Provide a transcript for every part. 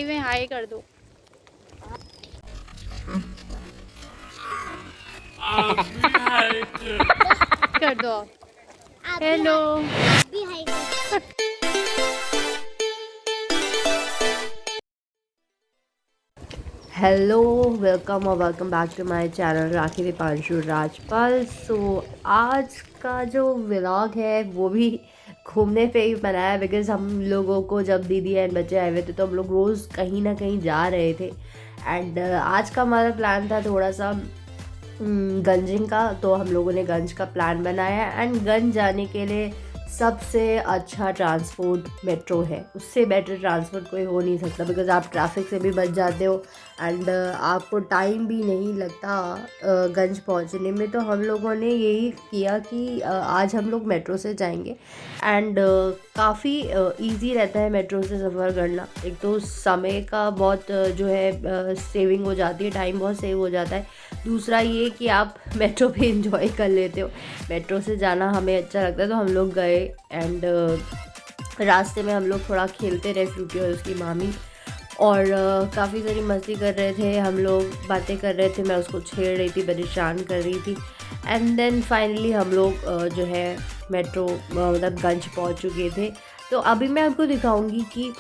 High में high कर दो। कर दो आप। हेलो। हेलो, वेलकम और welcome back to my channel Rakhi Deepanshu Rajpal. So आज का जो व्लॉग है वो भी घूमने पे ही बनाया, बिकॉज़ हम लोगों को जब दीदी एंड बच्चे आए हुए थे तो हम लोग रोज़ कहीं ना कहीं जा रहे थे। एंड आज का हमारा प्लान था थोड़ा सा गंजिंग का। तो हम लोगों ने गंज का प्लान बनाया एंड गंज जाने के लिए सबसे अच्छा ट्रांसपोर्ट मेट्रो है। उससे बेटर ट्रांसपोर्ट कोई हो नहीं सकता, बिकॉज़ आप ट्रैफिक से भी बच जाते हो एंड आपको टाइम भी नहीं लगता गंज पहुंचने में। तो हम लोगों ने यही किया कि आज हम लोग मेट्रो से जाएंगे एंड काफ़ी इजी रहता है मेट्रो से सफ़र करना। एक तो समय का बहुत जो है सेविंग हो जाती है, टाइम बहुत सेव हो जाता है। दूसरा ये कि आप मेट्रो पे इंजॉय कर लेते हो। मेट्रो से जाना हमें अच्छा लगता है, तो हम लोग गए एंड रास्ते में हम लोग थोड़ा खेलते रहे, फ्रूटी और उसकी मामी, और काफ़ी सारी मस्ती कर रहे थे हम लोग, बातें कर रहे थे। मैं उसको छेड़ रही थी, परेशान कर रही थी। एंड देन फाइनली हम लोग जो है मेट्रो मतलब गंज पहुंच चुके थे। तो अभी मैं आपको दिखाऊंगी कि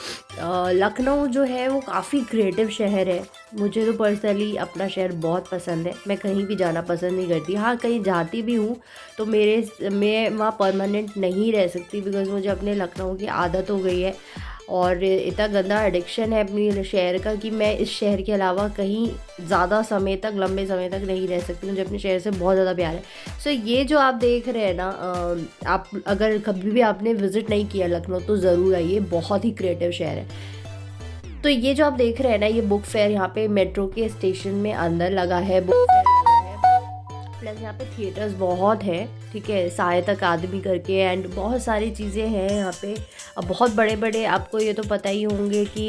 लखनऊ जो है वो काफ़ी क्रिएटिव शहर है। मुझे तो पर्सनली अपना शहर बहुत पसंद है। मैं कहीं भी जाना पसंद नहीं करती। हाँ, कहीं जाती भी हूँ तो मैं वहाँ परमानेंट नहीं रह सकती, बिकॉज़ मुझे अपने लखनऊ की आदत हो गई है और इतना गंदा एडिक्शन है अपनी शहर का कि मैं इस शहर के अलावा कहीं ज़्यादा समय तक, लंबे समय तक नहीं रह सकती। मुझे अपने शहर से बहुत ज़्यादा प्यार है। सो ये जो आप देख रहे हैं ना, आप अगर कभी भी आपने विज़िट नहीं किया लखनऊ तो ज़रूर आइए, बहुत ही क्रिएटिव शहर है। तो ये जो आप देख रहे हैं ना, ये बुक फेयर यहाँ पे मेट्रो के स्टेशन में अंदर लगा है, बुक फेयर लगा है। प्लस यहाँ पे थिएटर्स बहुत है, ठीक है, सहायता अकादमी करके, एंड बहुत सारी चीज़ें हैं यहाँ पे। अब बहुत बड़े बड़े, आपको ये तो पता ही होंगे कि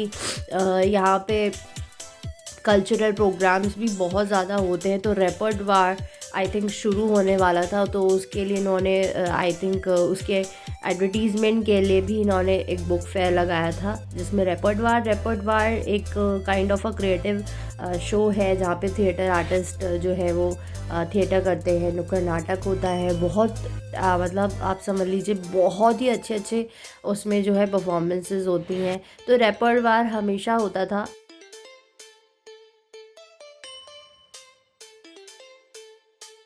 यहाँ पे कल्चरल प्रोग्राम्स भी बहुत ज़्यादा होते हैं। तो रेपर्टवार आई थिंक शुरू होने वाला था, तो उसके लिए इन्होंने आई थिंक उसके एडवर्टीज़मेंट के लिए भी इन्होंने एक बुक फेयर लगाया था, जिसमें रेपर्टवार एक kind of a creative show है, जहाँ पे थिएटर आर्टिस्ट जो है वो थिएटर करते हैं, नुक्कड़ नाटक होता है। बहुत मतलब आप समझ लीजिए बहुत ही अच्छे अच्छे उसमें जो है परफॉर्मेंसेस होती हैं। तो रेपर्टवार हमेशा होता था।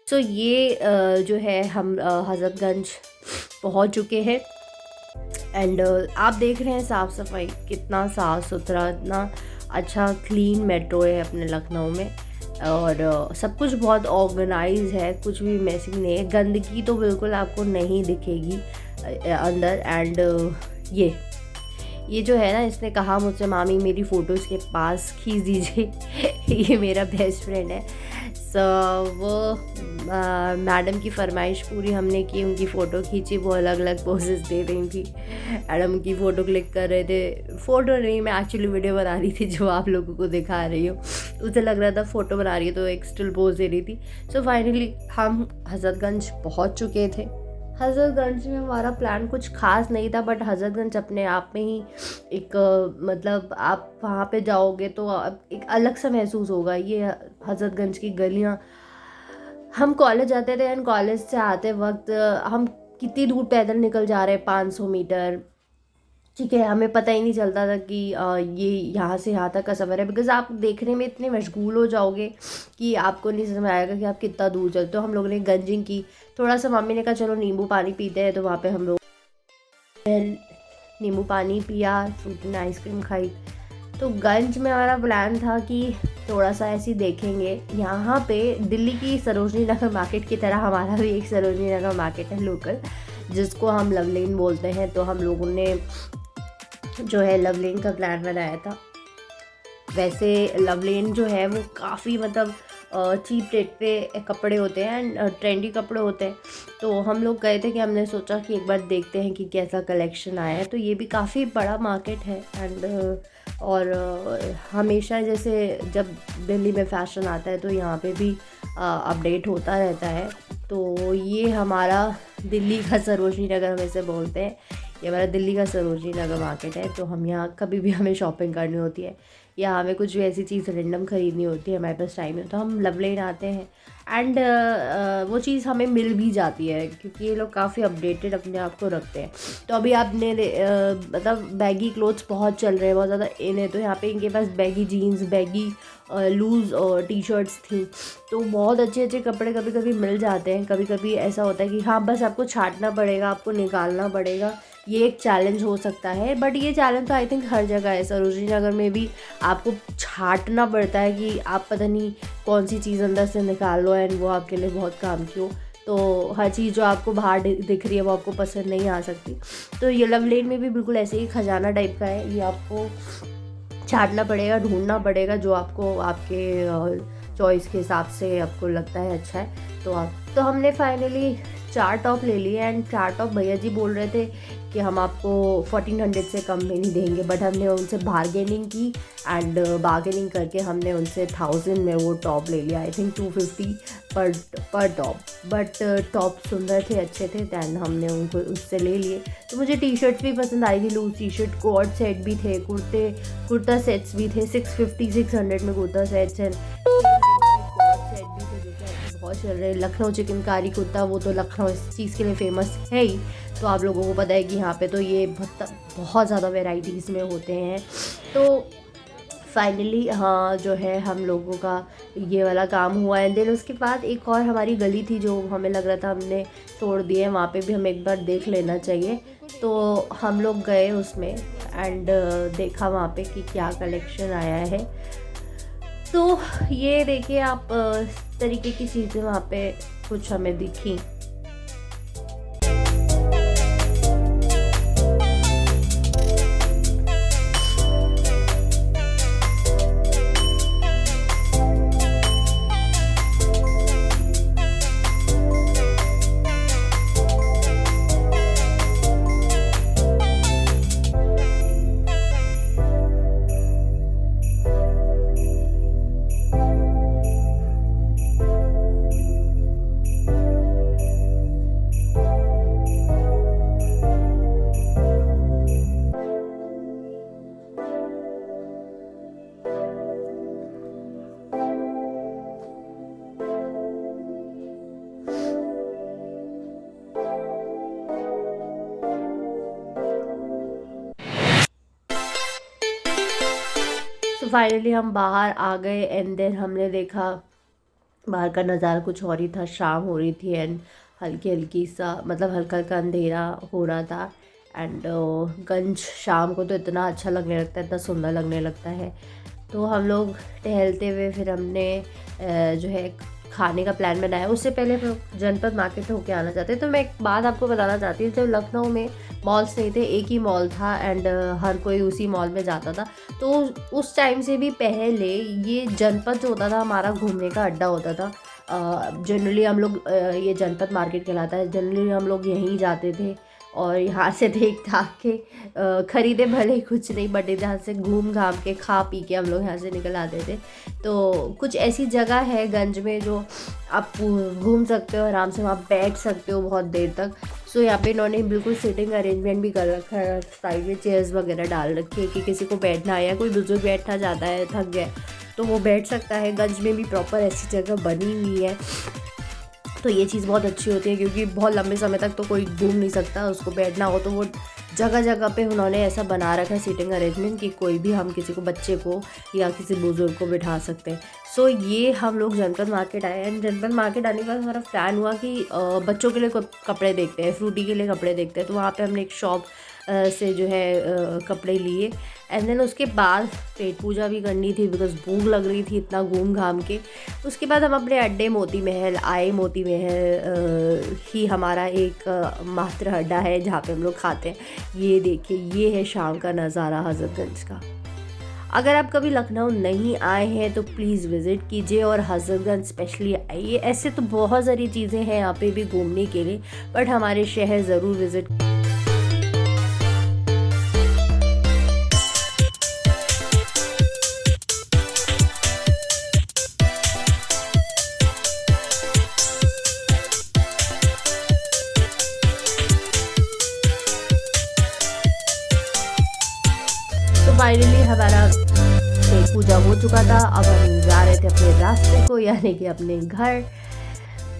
सो ये जो है हम हज़रतगंज पहुंच चुके हैं एंड आप देख रहे हैं साफ़ सफाई, कितना साफ़ सुथरा, इतना अच्छा क्लीन मेट्रो है अपने लखनऊ में। और सब कुछ बहुत ऑर्गेनाइज है, कुछ भी मैसिंग नहीं है। गंदगी तो बिल्कुल आपको नहीं दिखेगी अंदर। एंड ये जो है ना, इसने कहा मुझसे, मामी मेरी फ़ोटो इसके पास खींच दीजिए। ये मेरा बेस्ट फ्रेंड है। सो वो मैडम की फरमाइश पूरी हमने की, उनकी फ़ोटो खींची, वो अलग अलग पोजेस दे रही थी, मैडम उनकी फ़ोटो क्लिक कर रहे थे। फ़ोटो नहीं, मैं एक्चुअली वीडियो बना रही थी जो आप लोगों को दिखा रही हूँ। उसे लग रहा था फ़ोटो बना रही है, तो एक स्टिल पोज दे रही थी। सो फाइनली हम हज़रतगंज पहुँच चुके थे। हज़रतगंज में हमारा प्लान कुछ खास नहीं था, बट हज़रतगंज अपने आप में ही एक मतलब आप वहाँ पे जाओगे तो एक अलग सा महसूस होगा। ये हज़रतगंज की गलियाँ, हम कॉलेज जाते थे एंड कॉलेज से आते वक्त हम कितनी दूर पैदल निकल जा रहे हैं, 500 मीटर, ठीक है, हमें पता ही नहीं चलता था कि ये यहाँ से यहाँ तक का सफ़र है, बिकॉज़ आप देखने में इतने मशगूल हो जाओगे कि आपको नहीं समझ आएगा कि आप कितना दूर चलते हो। हम लोगों ने गंजिंग की, थोड़ा सा मम्मी ने कहा चलो नींबू पानी पीते हैं, तो वहाँ पे हम लोग नींबू पानी पिया, फ्रूटी ने आइसक्रीम खाई। तो गंज में हमारा प्लान था कि थोड़ा सा ऐसे देखेंगे। यहाँ पे दिल्ली की सरोजनी नगर मार्केट की तरह हमारा भी एक सरोजनी नगर मार्केट है लोकल, जिसको हम लवलेन बोलते हैं। तो हम लोगों ने जो है लवलेन का प्लान बनाया था। वैसे लवलेन जो है वो काफ़ी मतलब चीप रेट पे कपड़े होते हैं एंड ट्रेंडी कपड़े होते हैं। तो हम लोग गए थे कि हमने सोचा कि एक बार देखते हैं कि कैसा कलेक्शन आया है। तो ये भी काफ़ी बड़ा मार्केट है एंड और हमेशा जैसे जब दिल्ली में फ़ैशन आता है तो यहाँ पे भी अपडेट होता रहता है। तो ये हमारा दिल्ली का सरोजनी नगर हम इसे बोलते हैं। ये हमारा दिल्ली का सरोजनी नगर मार्केट है। तो हम यहाँ कभी भी हमें शॉपिंग करनी होती है या हमें कुछ भी ऐसी चीज़ रेंडम ख़रीदनी होती है, हमारे पास टाइम है तो हम लवलेन आते हैं एंड वो चीज़ हमें मिल भी जाती है क्योंकि ये लोग काफ़ी अपडेटेड अपने आप को रखते हैं। तो अभी आपने मतलब बैगी क्लोथ्स बहुत चल रहे हैं, बहुत ज़्यादा इन है, तो यहाँ पे इनके पास baggy jeans, baggy loose T shirts थी। तो बहुत अच्छे अच्छे कपड़े कभी कभी मिल जाते हैं। कभी कभी ऐसा होता है कि हाँ बस आपको छांटना पड़ेगा, आपको निकालना पड़ेगा, ये एक चैलेंज हो सकता है। बट ये चैलेंज तो आई थिंक हर जगह है, सरोजनी नगर में भी आपको छांटना पड़ता है कि आप पता नहीं कौन सी चीज़ अंदर से निकाल लो एंड वो आपके लिए बहुत काम की हो। तो हर चीज़ जो आपको बाहर दिख रही है वो आपको पसंद नहीं आ सकती। तो ये लवलेन में भी बिल्कुल ऐसे ही खजाना टाइप का है, ये आपको छांटना पड़ेगा, ढूंढना पड़ेगा जो आपको आपके चॉइस के हिसाब से आपको लगता है अच्छा है। तो हमने फाइनली 4 टॉप ले लिए एंड 4 टॉप भैया जी बोल रहे थे कि हम आपको 1400 से कम में नहीं देंगे। बट हमने उनसे बार्गेनिंग की एंड बार्गेनिंग करके हमने उनसे 1000 में वो टॉप ले लिया। आई थिंक 250 पर टॉप। बट टॉप सुंदर थे, अच्छे थे, दैन हमने उनको उससे ले लिए। तो मुझे टी शर्ट्स भी पसंद आई थी, loose T shirt, coat set भी थे, कुर्ता सेट्स भी थे, 650-600 में कुर्ता सेट्स हैं, बहुत चल रहे। लखनऊ चिकनकारी कुर्ता, वो तो लखनऊ इस चीज़ के लिए फेमस है ही। तो आप लोगों को पता है कि यहाँ पे तो ये बहुत ज़्यादा वेराइटीज़ में होते हैं। तो फाइनली हाँ जो है हम लोगों का ये वाला काम हुआ है। देन उसके बाद एक और हमारी गली थी जो हमें लग रहा था हमने छोड़ दी है, वहाँ पे भी हमें एक बार देख लेना चाहिए। तो हम लोग गए उसमें एंड देखा वहाँ पे कि क्या कलेक्शन आया है। तो ये देखिए आप, इस तरीके की चीज़ें वहाँ पे कुछ हमें दिखी। तो फाइनली हम बाहर आ गए एंड देन हमने देखा बाहर का नज़ारा कुछ और ही था। शाम हो रही थी एंड हल्की हल्की सा मतलब हल्का हल्का अंधेरा हो रहा था एंड गंज शाम को तो इतना अच्छा लगने लगता है, इतना सुंदर लगने लगता है। तो हम लोग टहलते हुए फिर हमने जो है खाने का प्लान बनाया। उससे पहले हम लोग जनपद मार्केट होके आना चाहते हैं। तो मैं एक बात आपको बताना चाहती हूँ, जब लखनऊ में मॉल्स नहीं थे, एक ही मॉल था एंड हर कोई उसी मॉल में जाता था। तो उस टाइम से भी पहले ये जनपद जो होता था हमारा घूमने का अड्डा होता था। जनरली हम लोग ये जनपद मार्केट कहलाता है, जनरली हम लोग यहीं जाते थे और यहाँ से देख दाख के ख़रीदे भले कुछ नहीं, बट इधर से घूम घाम के खा पी के हम लोग यहाँ से निकल आते थे। तो कुछ ऐसी जगह है गंज में जो आप घूम सकते हो, आराम से वहाँ बैठ सकते हो बहुत देर तक। सो यहाँ पे इन्होंने बिल्कुल सीटिंग अरेंजमेंट भी कर रखा है, साइड में चेयर्स वगैरह डाल रखी है कि किसी को बैठना है या कोई बुजुर्ग बैठना चाहता है, थक गया तो वो बैठ सकता है। गंज में भी प्रॉपर ऐसी जगह बनी हुई है। तो ये चीज़ बहुत अच्छी होती है क्योंकि बहुत लंबे समय तक तो कोई घूम नहीं सकता, उसको बैठना हो तो वो जगह जगह पे उन्होंने ऐसा बना रखा है सीटिंग अरेंजमेंट कि कोई भी हम किसी को, बच्चे को या किसी बुजुर्ग को बिठा सकते हैं। सो ये हम लोग जनपद मार्केट आए एंड जनपद मार्केट आने के बाद हमारा प्लान हुआ कि बच्चों के लिए कपड़े देखते हैं, फ्रूटी के लिए कपड़े देखते हैं। तो वहाँ पे हमने एक शॉप से जो है कपड़े लिए एंड देन उसके बाद पेट पूजा भी करनी थी बिकॉज भूख लग रही थी इतना घूम घाम के। उसके बाद हम अपने अड्डे मोती महल आए। मोती महल ही हमारा एक मात्र अड्डा है जहाँ पे हम लोग खाते हैं। ये देखिए, ये है शाम का नज़ारा हज़रतगंज का। अगर आप कभी लखनऊ नहीं आए हैं तो प्लीज़ विज़िट कीजिए और हज़रतगंज स्पेशली आइए। ऐसे तो बहुत सारी चीज़ें हैं यहाँ पे भी घूमने के लिए, बट हमारे शहर ज़रूर विज़िट फाइनली हमारा पेट पूजा हो चुका था। अब हम जा रहे थे अपने रास्ते को, यानी कि अपने घर।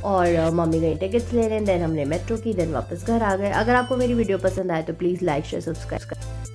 और मम्मी गई टिकट्स लेने, देन हमने मेट्रो की, देन वापस घर आ गए। अगर आपको मेरी वीडियो पसंद आए तो प्लीज़ लाइक शेयर सब्सक्राइब